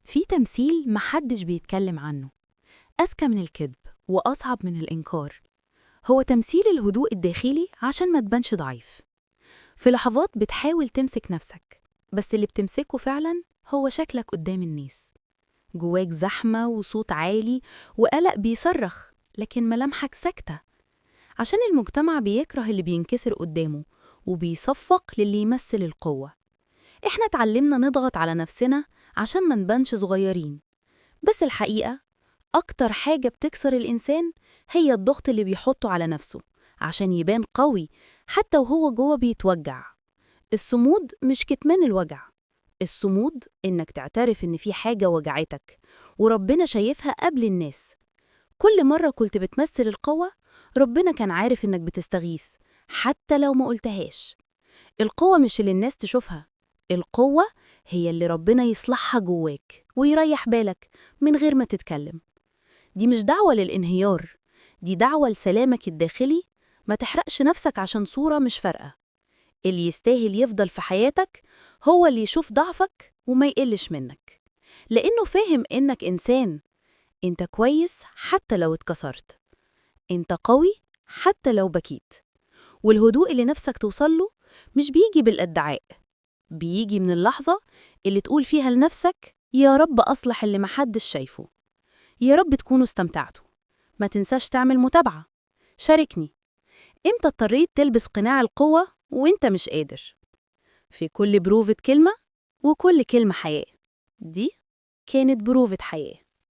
في تمثيل محدش بيتكلم عنه، أذكى من الكذب وأصعب من الإنكار. هو تمثيل الهدوء الداخلي عشان ما تبانش ضعيف. في لحظات بتحاول تمسك نفسك، بس اللي بتمسكه فعلا هو شكلك قدام الناس. جواك زحمة وصوت عالي وقلق بيصرخ، لكن ملامحك ساكتة عشان المجتمع بيكره اللي بينكسر قدامه وبيصفق للي يمثل القوة. إحنا اتعلمنا نضغط على نفسنا عشان ما نبانش صغيرين، بس الحقيقة أكتر حاجة بتكسر الإنسان هي الضغط اللي بيحطه على نفسه عشان يبان قوي حتى وهو جوه بيتوجع. الصمود مش كتمان الوجع، الصمود إنك تعترف إن في حاجة وجعتك وربنا شايفها قبل الناس. كل مرة كنت بتمثل القوة، ربنا كان عارف إنك بتستغيث حتى لو ما قلتهاش. القوة مش اللي الناس تشوفها، القوة هي اللي ربنا يصلحها جواك ويريح بالك من غير ما تتكلم. دي مش دعوة للانهيار، دي دعوة لسلامك الداخلي. ما تحرقش نفسك عشان صورة مش فارقة. اللي يستاهل يفضل في حياتك هو اللي يشوف ضعفك وما يقلش منك، لأنه فاهم إنك إنسان. إنت كويس حتى لو اتكسرت، إنت قوي حتى لو بكيت. والهدوء اللي نفسك توصله مش بيجي بالادعاء، بيجي من اللحظة اللي تقول فيها لنفسك يا رب أصلح اللي محدش شايفه. يا رب تكونوا استمتعتوا. ما تنساش تعمل متابعة. شاركني، إمتى اضطريت تلبس قناع القوة وإنت مش قادر؟ في كل بروفة كلمة، وكل كلمة حياة. دي كانت بروفة حياة.